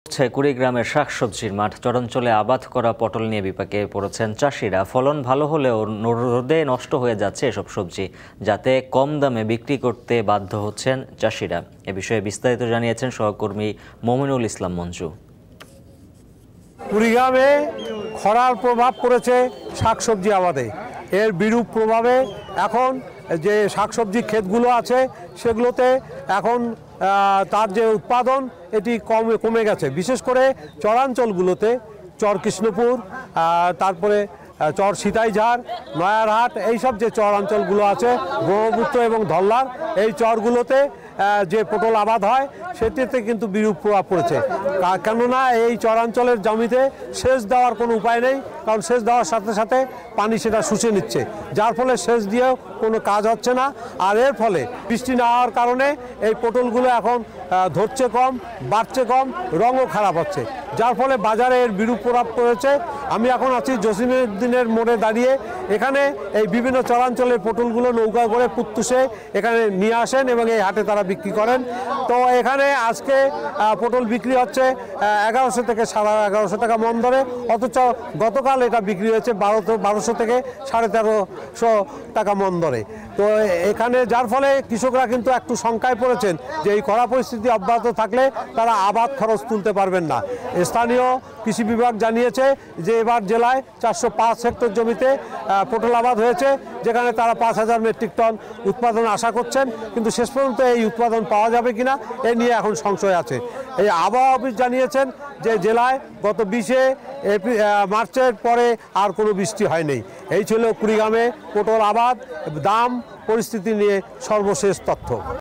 কুড়িগ্রামের শাকসবজির মাঠ চরাঞ্চলে আবাদ করা পটল নিয়ে বিপাকে পড়েছেন চাষিরা। ফলন ভালো হলেও রোদে নষ্ট হয়ে যাচ্ছে এসব সবজি, যাতে কম দামে বিক্রি করতে বাধ্য হচ্ছেন চাষিরা। এ বিষয়ে বিস্তারিত জানিয়েছেন সহকর্মী মোমিনুল ইসলাম মঞ্জু। কুড়িগ্রামে খরার প্রভাব পড়েছে শাকসবজি আবাদে। এর বিরূপ প্রভাবে এখন যে শাকসবজি ক্ষেতগুলো আছে সেগুলোতে এখন তার যে উৎপাদন এটি কমে গেছে। বিশেষ করে চরাঞ্চলগুলোতে চর কৃষ্ণপুর, তারপরে চর সিতাইঝাড়, নয়ারহাট, এইসব যে চরাঞ্চলগুলো আছে ব্রহ্মপুত্র এবং ধল্লার, এই চরগুলোতে যে পটল আবাদ হয় সেটিতে কিন্তু বিরূপ প্রভাব পড়েছে। কেননা এই চরাঞ্চলের জমিতে সেচ দেওয়ার কোনো উপায় নেই, কারণ সেচ দেওয়ার সাথে সাথে পানি সেটা শুষে নিচ্ছে, যার ফলে সেচ দিয়েও কোনো কাজ হচ্ছে না। আর এর ফলে বৃষ্টি না হওয়ার কারণে এই পটলগুলো এখন ধরছে কম, বাড়ছে কম, রঙও খারাপ হচ্ছে, যার ফলে বাজারে এর বিরূপ প্রভাব পড়েছে। আমি এখন আছি জসিমউদ্দিনের মোড়ে দাঁড়িয়ে। এখানে এই বিভিন্ন চরাঞ্চলের পটলগুলো নৌকা করে পুত্তুষে এখানে নিয়ে আসেন এবং এই হাটে তারা বিক্রি করেন। তো এখানে আজকে পটল বিক্রি হচ্ছে 1100 থেকে 1150 টাকা মন দরে, অথচ গতকাল এটা বিক্রি হয়েছে 1200 থেকে 1350 টাকা মন দরে। তো এখানে যার ফলে কৃষকরা কিন্তু একটু শঙ্কায় পড়েছেন যে এই খরা পরিস্থিতি অব্যাহত থাকলে তারা আবাদ খরচ তুলতে পারবেন না। স্থানীয় কৃষি বিভাগ জানিয়েছে যে এবার জেলায় 405 হেক্টর জমিতে পটল আবাদ হয়েছে, যেখানে তারা 5000 মেট্রিক টন উৎপাদন আশা করছেন, কিন্তু শেষ পর্যন্ত এই উৎপাদন পাওয়া যাবে কিনা এ নিয়ে এখন সংশয় আছে। এই আবহাওয়া অফিস জানিয়েছেন যে জেলায় গত 20 মার্চের পরে আর কোনো বৃষ্টি হয়নি। এই ছিল কুড়িগ্রামে পটল আবাদ, দাম, পরিস্থিতি নিয়ে সর্বশেষ তথ্য।